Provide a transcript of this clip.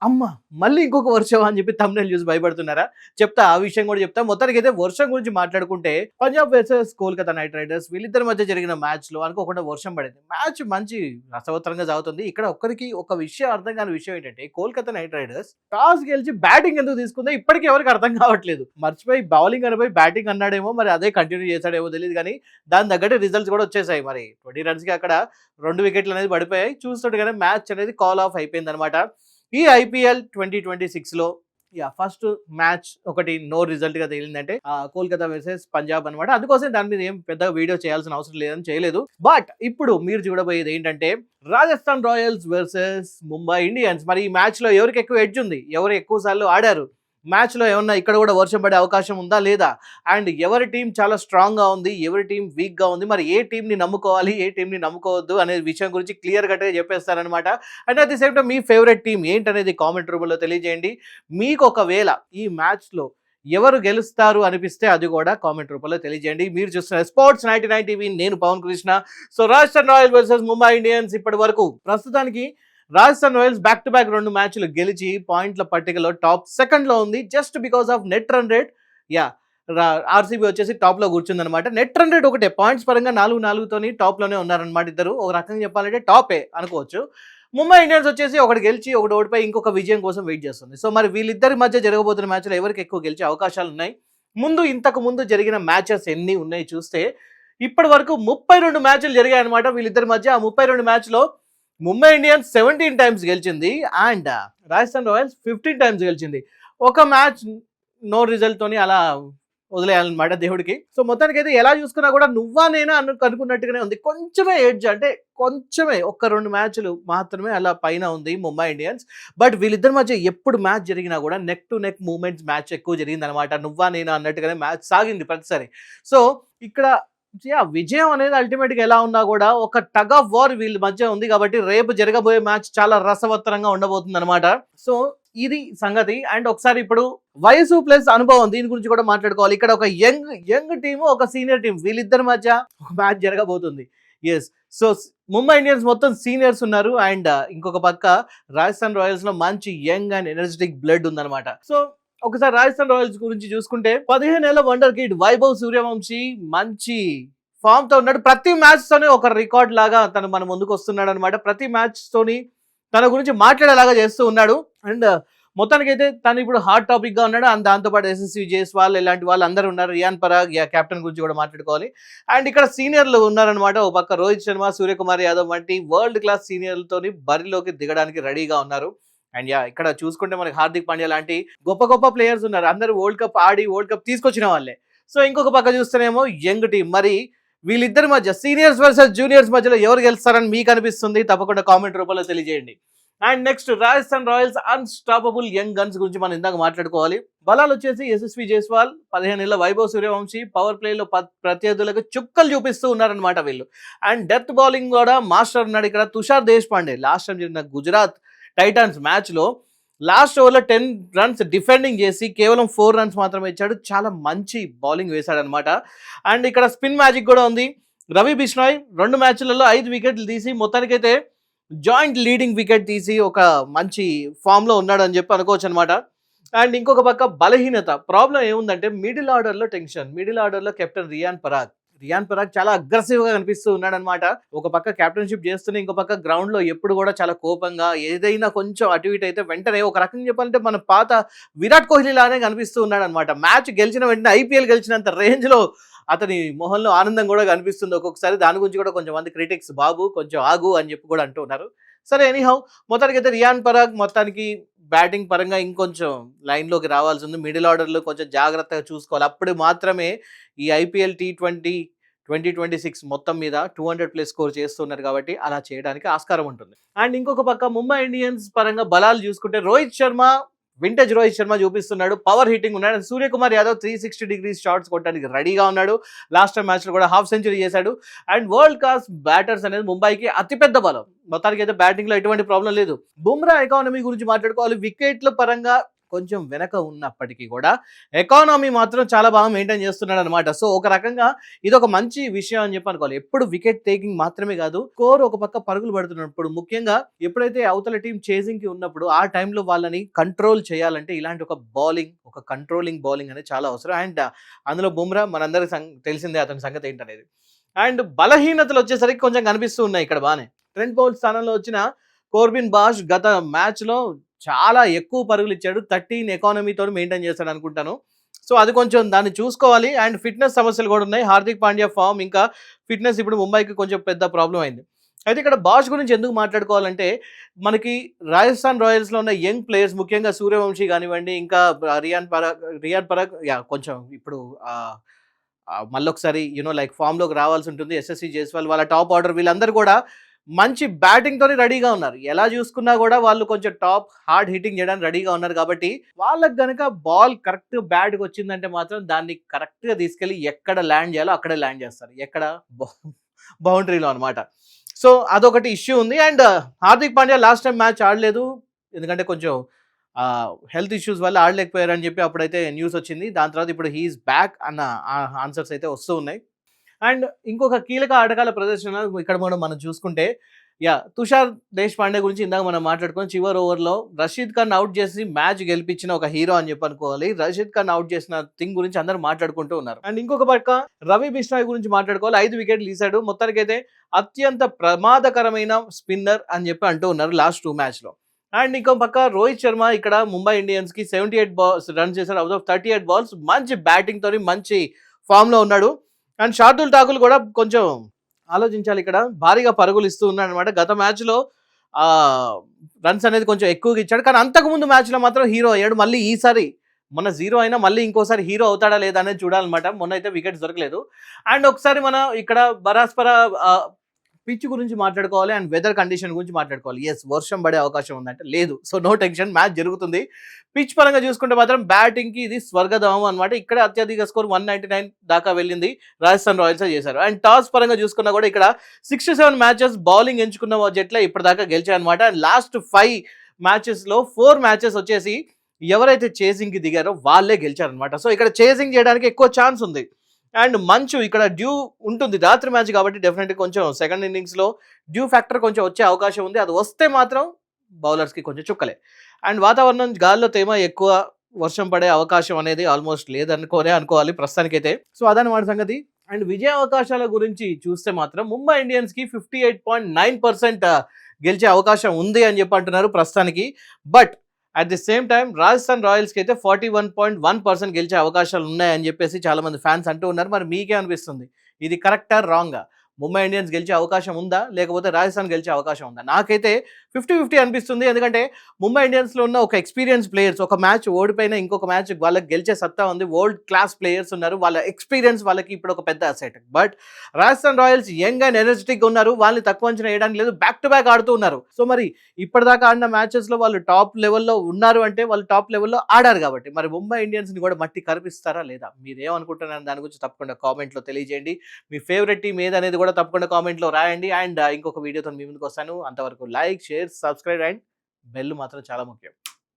అమ్మ! మళ్ళీ ఇంకొక వర్షమా అని చెప్పి థంబ్‌నెయిల్ చూసి భయపడుతున్నారా? చెప్తా. ఆ విషయం కూడా చెప్తా. మొత్తానికైతే వర్షం గురించి మాట్లాడుకుంటే Punjab versus Kolkata night riders వీళ్ళిద్దరి మధ్య జరిగిన మ్యాచ్‌లో అనుకోకుండా వర్షం పడింది. మ్యాచ్ మంచి రసవత్తరంగా సాగుతుంది. ఇక్కడ ఒక్కరికి ఒక విషయం అర్థం కాని విషయం ఏంటంటే కోల్‌కతా నైట్ రైడర్స్ టాస్ గెలిచి బ్యాటింగ్ ఎందుకు తీసుకుందో ఇప్పటికి ఎవరికీ అర్థం కావట్లేదు. మర్చిపోయి బౌలింగ్ అనబోయి బ్యాటింగ్ అన్నాడేమో మరి అదే కంటిన్యూ చేసాడేమో తెలీదు గానీ దాని తగ్గట్టే రిజల్ట్స్ కూడా వచ్చేసాయి. మరి 20 రన్స్‌కి అక్కడ 2 వికెట్లు అనేది పడిపోయాయి. చూస్తుండగానే మ్యాచ్ అనేది కాల్ ఆఫ్ అయిపోయిందనమాట. ఈ ఐపీఎల్ 2026లో ఫస్ట్ మ్యాచ్ ఒకటి నో రిజల్ట్ గా తేలిందంటే కోల్కతా వర్సెస్ పంజాబ్ అనమాట. అందుకోసం దాని మీద ఏం పెద్ద వీడియో చేయాల్సిన అవసరం లేదని చేయలేదు. బట్ ఇప్పుడు మీరు చూడబోయేది ఏంటంటే Rajasthan Royals versus Mumbai Indians. మరి ఈ మ్యాచ్ లో ఎవరికి ఎక్కువ ఎడ్జ్ ఉంది, ఎవరు ఎక్కువ సార్లు ఆడారు, మ్యాచ్ లో ఏమన్నా ఇక్కడ కూడా వర్షం పడే అవకాశం ఉందా లేదా, అండ్ ఎవరి టీం చాలా స్ట్రాంగ్ గా ఉంది, ఎవరి టీం వీక్ గా ఉంది, మరి ఏ టీం ని నమ్ముకోవాలి, ఏ టీం ని నమ్ముకోవద్దు అనే విషయం గురించి క్లియర్ కట్ గా చెప్పేస్తారనమాట. And at the same time మీ ఫేవరెట్ టీం ఏంటనేది కామెంట్ రూపంలో తెలియజేయండి. మీకు ఒకవేళ ఈ మ్యాచ్ లో ఎవరు గెలుస్తారు అనిపిస్తే అది కూడా కామెంట్ రూపంలో తెలియజేయండి. మీరు చూస్తున్న స్పోర్ట్స్ 99 టీవీ, నేను Pavan Krishna. So Rajasthan Royals versus Mumbai Indians ఇప్పటి వరకు ప్రస్తుతానికి Rajasthan Royals back to back 2 మ్యాచ్లు గెలిచి పాయింట్ల పట్టికలో టాప్ సెకండ్ లో ఉంది. Just because of net run rate. RCB వచ్చేసి టాప్ లో కూర్చుందనమాట. నెట్ రన్ రేట్ ఒకటే, పాయింట్స్ పరంగా 4-4తోని టాప్ లోనే ఉన్నారనమాట ఇద్దరు. ఒక రకంగా చెప్పాలంటే టాపే అనుకోవచ్చు. ముంబై ఇండియన్స్ వచ్చేసి ఒకటి గెలిచి ఒకటి ఓడిపోయి ఇంకొక విజయం కోసం వెయిట్ చేస్తుంది. సో మరి వీళ్ళిద్దరి మధ్య జరగబోతున్న మ్యాచ్లో ఎవరికి ఎక్కువ గెలిచే అవకాశాలు ఉన్నాయి, ఇంతకు ముందు జరిగిన మ్యాచెస్ ఎన్ని ఉన్నాయి చూస్తే ఇప్పటి వరకు 32 మ్యాచ్లు జరిగాయి అనమాట వీళ్ళిద్దరి మధ్య. ఆ 32 మ్యాచ్లో ముంబై ఇండియన్స్ 17 టైమ్స్ గెలిచింది అండ్ రాజస్థాన్ రాయల్స్ 15 టైమ్స్ గెలిచింది. ఒక మ్యాచ్ నో రిజల్ట్ తోని అలా వదిలేయాలన్నమాట దేవుడికి. సో మొత్తానికి అయితే ఎలా చూసుకున్నా కూడా నువ్వా నేనా అనుకున్నట్టుగానే ఉంది. కొంచెమే ఎడ్జ్, అంటే కొంచెమే, 1-2 మ్యాచ్లు మాత్రమే అలా పైన ఉంది ముంబై ఇండియన్స్. బట్ వీళ్ళిద్దరి మధ్య ఎప్పుడు మ్యాచ్ జరిగినా కూడా neck to neck movements match ఎక్కువ జరిగింది అనమాట. నువ్వా నేనా అన్నట్టుగానే మ్యాచ్ సాగింది ప్రతిసారి. సో ఇక్కడ విజయం అనేది అల్టిమేట్ గా ఎలా ఉన్నా కూడా ఒక టగ్ ఆఫ్ వార్ వీళ్ళ మధ్య ఉంది కాబట్టి రేపు జరగబోయే మ్యాచ్ చాలా రసవత్తరంగా ఉండబోతుంది అనమాట. సో ఇది సంగతి. అండ్ ఒకసారి ఇప్పుడు వయసు ప్లస్ అనుభవం దీని గురించి కూడా మాట్లాడుకోవాలి. ఇక్కడ ఒక యంగ్ టీము, ఒక సీనియర్ టీం, వీళ్ళిద్దరి మధ్య ఒక మ్యాచ్ జరగబోతుంది. ఎస్, సో ముంబై ఇండియన్స్ మొత్తం సీనియర్స్ ఉన్నారు అండ్ ఇంకొక పక్క రాజస్థాన్ రాయల్స్ లో మంచి యంగ్ అండ్ ఎనర్జెటిక్ బ్లడ్ ఉందన్నమాట. సో ఒకసారి రాజస్థాన్ రాయల్స్ గురించి చూసుకుంటే 15 ఏళ్ల వండర్ కిడ్ వైభవ్ సూర్యవంశీ మంచి ఫామ్ తో ఉన్నాడు. ప్రతి మ్యాచ్ తోనే ఒక రికార్డ్ లాగా తను మన ముందుకు వస్తున్నాడు అనమాట. ప్రతి మ్యాచ్ తోని తన గురించి మాట్లాడేలాగా చేస్తూ ఉన్నాడు. అండ్ మొత్తానికైతే తను ఇప్పుడు హాట్ టాపిక్ గా ఉన్నాడు. అండ్ దాంతోపాటు ఎస్ఎస్వి జైస్వాల్ ఇలాంటి వాళ్ళు అందరూ ఉన్నారు. రియాన్ పరాగ్ కెప్టెన్ గురించి కూడా మాట్లాడుకోవాలి. అండ్ ఇక్కడ సీనియర్లు ఉన్నారనమాట. ఒక పక్క రోహిత్ శర్మ, సూర్యకుమార్ యాదవ్ వంటి వరల్డ్ క్లాస్ సీనియర్లతోని బరిలోకి దిగడానికి రెడీగా ఉన్నారు. అండ్ ఇక్కడ చూసుకుంటే మనకి హార్దిక్ పాండ్యా లాంటి గొప్ప గొప్ప ప్లేయర్స్ ఉన్నారు. అందరూ వరల్డ్ కప్ ఆడి వరల్డ్ కప్ తీసుకొచ్చిన వాళ్ళే. సో ఇంకొక పక్క చూస్తేనేమో యంగ్ టీం. మరి వీళ్ళిద్దరి మధ్య సీనియర్స్ వర్సెస్ జూనియర్స్ మధ్యలో ఎవరు గెలుస్తారని మీకు అనిపిస్తుంది? తప్పకుండా కామెంట్ రూపంలో తెలియజేయండి. And next Rajasthan Royals unstoppable young guns గురించి మనం ఇందాక మాట్లాడుకోవాలి. బలాలు వచ్చేసి యశస్వి జైస్వాల్, 15 ఏళ్ల వైభవ్ సూర్యవంశీ పవర్ ప్లేలో ప్రత్యర్థులకు చుక్కలు చూపిస్తూ ఉన్నారనమాట వీళ్ళు. అండ్ డెత్ బౌలింగ్ కూడా మాస్టర్ ఉన్నాడు ఇక్కడ తుషార్ దేశపాండే. లాస్ట్ టైం జరిగిన గుజరాత్ టైటాన్స్ మ్యాచ్ లో లాస్ట్ ఓవర్లో 10 రన్స్ డిఫెండింగ్ చేసి కేవలం 4 రన్స్ మాత్రమే ఇచ్చాడు. చాలా మంచి బౌలింగ్ వేశాడనమాట. అండ్ ఇక్కడ స్పిన్ మ్యాజిక్ కూడా ఉంది. రవి బిష్నాయ్ 2 మ్యాచ్లలో 5 వికెట్లు తీసి మొత్తానికైతే జాయింట్ లీడింగ్ వికెట్ తీసి ఒక మంచి ఫామ్ లో ఉన్నాడు అని చెప్పి అనుకోవచ్చు అనమాట. అండ్ ఇంకొక పక్క బలహీనత ప్రాబ్లం ఏముందంటే మిడిల్ ఆర్డర్ లో టెన్షన్. మిడిల్ ఆర్డర్ లో కెప్టెన్ రియాన్ పరాగ్ చాలా అగ్రెసివ్ గా కనిపిస్తూ ఉన్నాడు అనమాట. ఒక పక్క కెప్టెన్షిప్ చేస్తూనే ఇంకో పక్క గ్రౌండ్ లో ఎప్పుడు కూడా చాలా కోపంగా, ఏదైనా కొంచెం అటు ఇటు అయితే వెంటనే ఒక రకంగా చెప్పాలంటే మన పాత విరాట్ కోహ్లీ లానే కనిపిస్తూ ఉన్నాడు అనమాట. మ్యాచ్ గెలిచిన వెంటనే ఐపీఎల్ గెలిచినంత రేంజ్ లో అతని మొహంలో ఆనందం కూడా కనిపిస్తుంది ఒక్కొక్కసారి. దాని గురించి కూడా కొంచెం మంది క్రిటిక్స్ బాబు కొంచెం ఆగు అని చెప్పి కూడా అంటూ ఉన్నారు. సరే, ఎనీహౌ మొత్తానికి అయితే రియాన్ పరాగ్ మొత్తానికి బ్యాటింగ్ పరంగా ఇంకొంచెం లైన్లోకి రావాల్సి ఉంది. మిడిల్ ఆర్డర్లో కొంచెం జాగ్రత్తగా చూసుకోవాలి. అప్పుడు మాత్రమే ఈ ఐపీఎల్ T20 2026 మొత్తం మీద 200+ స్కోర్ చేస్తున్నారు కాబట్టి అలా చేయడానికి ఆస్కారం ఉంటుంది. అండ్ ఇంకొక పక్క ముంబై ఇండియన్స్ పరంగా బలాలు చూసుకుంటే వింటేజ్ రోహిత్ శర్మ చూపిస్తున్నాడు. పవర్ హిట్టింగ్ ఉన్నాడు. సూర్యకుమార్ యాదవ్ 360 డిగ్రీస్ షాట్స్ కొట్టడానికి రెడీగా ఉన్నాడు. లాస్ట్ టైం మ్యాచ్లో కూడా హాఫ్ సెంచరీ చేశాడు. అండ్ వరల్డ్ క్లాస్ బ్యాటర్స్ అనేది ముంబైకి అతిపెద్ద బలం. మొత్తానికి అయితే బ్యాటింగ్ లో ఎటువంటి ప్రాబ్లం లేదు. బుమ్రా ఎకానమీ గురించి మాట్లాడుకోవాలి. వికెట్ల పరంగా కొంచెం వెనక ఉన్నప్పటికీ కూడా ఎకానమీ మాత్రం చాలా బాగా మెయింటైన్ చేస్తున్నాడు అనమాట. సో ఒక రకంగా ఇది ఒక మంచి విషయం అని చెప్పి అనుకోవాలి. ఎప్పుడు వికెట్ టేకింగ్ మాత్రమే కాదు, స్కోర్ ఒక పక్క పరుగులు పడుతున్నప్పుడు, ముఖ్యంగా ఎప్పుడైతే అవతల టీం చేసింగ్ కి ఉన్నప్పుడు ఆ టైంలో వాళ్ళని కంట్రోల్ చేయాలంటే ఇలాంటి ఒక బౌలింగ్, ఒక కంట్రోలింగ్ బౌలింగ్ అనేది చాలా అవసరం. అండ్ అందులో బుమ్రా మనందరికి తెలిసిందే అతని సంగతి ఏంటనేది. అండ్ బలహీనతలు వచ్చేసరికి కొంచెం కనిపిస్తూ ఉన్నాయి ఇక్కడ బానే. ట్రెంట్ బౌల్ట్ స్థానంలో వచ్చిన కోర్బిన్ బాష్ గత మ్యాచ్ లో చాలా ఎక్కువ పరుగులు ఇచ్చాడు. 13 ఎకానమీతో మెయింటైన్ చేస్తాడు అనుకుంటాను. సో అది కొంచెం దాన్ని చూసుకోవాలి. అండ్ ఫిట్నెస్ సమస్యలు కూడా ఉన్నాయి. హార్దిక్ పాండ్యా ఫామ్ ఇంకా ఫిట్నెస్ ఇప్పుడు ముంబైకి కొంచెం పెద్ద ప్రాబ్లం అయింది. అయితే ఇక్కడ బాష్ గురించి ఎందుకు మాట్లాడుకోవాలంటే, మనకి రాజస్థాన్ రాయల్స్లో ఉన్న యంగ్ ప్లేయర్స్, ముఖ్యంగా సూర్యవంశీ కానివ్వండి, ఇంకా రియాన్ పరాగ్ కొంచెం ఇప్పుడు మళ్ళొకసారి లైక్ ఫామ్లోకి రావాల్సి ఉంటుంది. ఎస్ఎస్సి జైస్వాల్ వాళ్ళ టాప్ ఆర్డర్ వీళ్ళందరూ కూడా మంచి బ్యాటింగ్‌తోని రెడీగా ఉన్నారు. ఎలా చూసుకున్నా కూడా వాళ్ళు కొంచెం టాప్ హార్డ్ హిట్టింగ్ చేయడానికి రెడీగా ఉన్నారు కాబట్టి, వాళ్ళకి గనక బాల్ కరెక్ట్ బ్యాట్‌కి వచ్చిందంటే మాత్రం దాన్ని కరెక్ట్‌గా తీసుకెళ్ళి ఎక్కడ ల్యాండ్ చేయాలో అక్కడే ల్యాండ్ చేస్తారు. ఎక్కడ బౌండరీలో అనమాట. సో అదొకటి ఇష్యూ ఉంది. And Hardik Pandya last time match ఆడలేదు. ఎందుకంటే కొంచెం హెల్త్ ఇష్యూస్ వల్ల ఆడలేకపోయారని చెప్పి అప్పుడైతే న్యూస్ వచ్చింది. దాని తర్వాత ఇప్పుడు హీఈస్ బ్యాక్ అన్న ఆన్సర్స్ అయితే వస్తూ ఉన్నాయి. అండ్ ఇంకొక కీలక ఆటగాళ్ళ ప్రదర్శన ఇక్కడ మనం చూసుకుంటే, తుషార్ దేశపాండే గురించి ఇందాక మనం మాట్లాడుకుని, చివరి ఓవర్లో రషీద్ ఖాన్ అవుట్ చేసి మ్యాచ్ గెలిపించిన ఒక హీరో అని చెప్పి అనుకోవాలి. రషీద్ ఖాన్ అవుట్ చేసిన థింగ్ గురించి అందరూ మాట్లాడుకుంటూ ఉన్నారు. అండ్ ఇంకొక పక్క రవి బిష్నాయ్ గురించి మాట్లాడుకోవాలి. 5 వికెట్లు తీశాడు. మొత్తానికైతే అత్యంత ప్రమాదకరమైన స్పిన్నర్ అని చెప్పి అంటూ ఉన్నారు లాస్ట్ 2 మ్యాచ్లో. అండ్ ఇంకో పక్క రోహిత్ శర్మ ఇక్కడ ముంబై ఇండియన్స్ కి 78 రన్స్ చేశారు అవుట్ ఆఫ్ 38 బాల్స్. మంచి బ్యాటింగ్ తోని మంచి ఫామ్ లో ఉన్నాడు. అండ్ షార్దుల్ ఠాకూర్ కూడా కొంచెం ఆలోచించాలి, ఇక్కడ భారీగా పరుగులు ఇస్తూ ఉన్నాడు అనమాట. గత మ్యాచ్ లో రన్స్ అనేది కొంచెం ఎక్కువగా ఇచ్చాడు, కానీ అంతకుముందు మ్యాచ్ లో మాత్రం హీరో అయ్యాడు. మళ్ళీ ఈసారి మొన్న 0 అయినా మళ్ళీ ఇంకోసారి హీరో అవుతాడా లేదా అనేది చూడాలన్నమాట. మొన్న అయితే వికెట్స్ దొరకలేదు. అండ్ ఒకసారి మనం ఇక్కడ బరాస్పర పిచ్ గురించి మాట్లాడుకోవాలి అండ్ వెదర్ కండిషన్ గురించి మాట్లాడుకోవాలి. ఎస్, వర్షం పడే అవకాశం ఉందంటే లేదు. సో నో టెన్షన్, మ్యాచ్ జరుగుతుంది. పిచ్ పరంగా చూసుకుంటే మాత్రం బ్యాటింగ్కి ఇది స్వర్గధామం అనమాట. ఇక్కడ అత్యధిక స్కోర్ 199 దాకా వెళ్ళింది, రాజస్థాన్ రాయల్స్ చేశారు. అండ్ టాస్ పరంగా చూసుకున్నా కూడా ఇక్కడ 67 మ్యాచెస్ బౌలింగ్ ఎంచుకున్న జట్లే ఇప్పటిదాకా గెలిచాయి అనమాట. అండ్ లాస్ట్ 5 మ్యాచెస్లో 4 మ్యాచెస్ వచ్చేసి ఎవరైతే చేసింగ్కి దిగారో వాళ్ళే గెలిచారనమాట. సో ఇక్కడ చేసింగ్ చేయడానికి ఎక్కువ ఛాన్స్ ఉంది. అండ్ మంచు ఇక్కడ డ్యూ ఉంటుంది, రాత్రి మ్యాచ్ కాబట్టి డెఫినెట్గా కొంచెం సెకండ్ ఇన్నింగ్స్లో డ్యూ ఫ్యాక్టర్ కొంచెం వచ్చే అవకాశం ఉంది. అది వస్తే మాత్రం బౌలర్స్కి కొంచెం చుక్కలే. అండ్ వాతావరణం గాల్లో తేమ ఎక్కువ, వర్షం పడే అవకాశం అనేది ఆల్మోస్ట్ అనుకోవాలి ప్రస్తుతానికైతే. సో అదనమాట సంగతి. అండ్ విజయ అవకాశాల గురించి చూస్తే మాత్రం ముంబై ఇండియన్స్కి 58.9% గెలిచే అవకాశం ఉంది అని చెప్పి అంటున్నారు ప్రస్తుతానికి. But at the same time Rajasthan రాయల్స్కి అయితే 41.1% గెలిచే అవకాశాలు ఉన్నాయని చెప్పేసి చాలా మంది ఫ్యాన్స్ అంటూ ఉన్నారు. మరి మీకే అనిపిస్తుంది, ఇది కరెక్టా రాంగా? ముంబై ఇండియన్స్ గెలిచే అవకాశం ఉందా, లేకపోతే రాజస్థాన్ గెలిచే అవకాశం ఉందా? నాకైతే 50-50 అనిపిస్తుంది. ఎందుకంటే ముంబై ఇండియన్స్లో ఉన్న ఒక ఎక్స్పీరియన్స్ ప్లేయర్స్, ఒక మ్యాచ్ ఓడిపోయినా ఇంకొక మ్యాచ్ వాళ్ళకి గెలిచే సత్తా ఉంది. వరల్డ్ క్లాస్ ప్లేయర్స్ ఉన్నారు, వాళ్ళ ఎక్స్పీరియన్స్ వాళ్ళకి ఇప్పుడు ఒక పెద్ద asset. But Rajasthan Royals young and energetic ఉన్నారు, వాళ్ళని తక్కువ అంచనా వేయడానికి లేదు, బ్యాక్ టు బ్యాక్ ఆడుతూ ఉన్నారు. సో మరి ఇప్పటిదాకా ఆడిన మ్యాచెస్లో వాళ్ళు టాప్ లెవెల్లో ఉన్నారు అంటే వాళ్ళు టాప్ లెవెల్లో ఆడారు కాబట్టి, మరి ముంబై ఇండియన్స్ని కూడా మట్టి కనిపిస్తారా లేదా? మీరేమనుకుంటున్నారు దాని గురించి తప్పకుండా కామెంట్లో తెలియజేయండి. మీ ఫేవరెట్ టీం ఏదనేది కూడా తప్పకుండా కామెంట్లో రాయండి. అండ్ ఇంకొక వీడియోతో మీ ముందుకు వస్తాను. అంతవరకు like, share, subscribe and bell మాత్రం చాలా ముఖ్యం.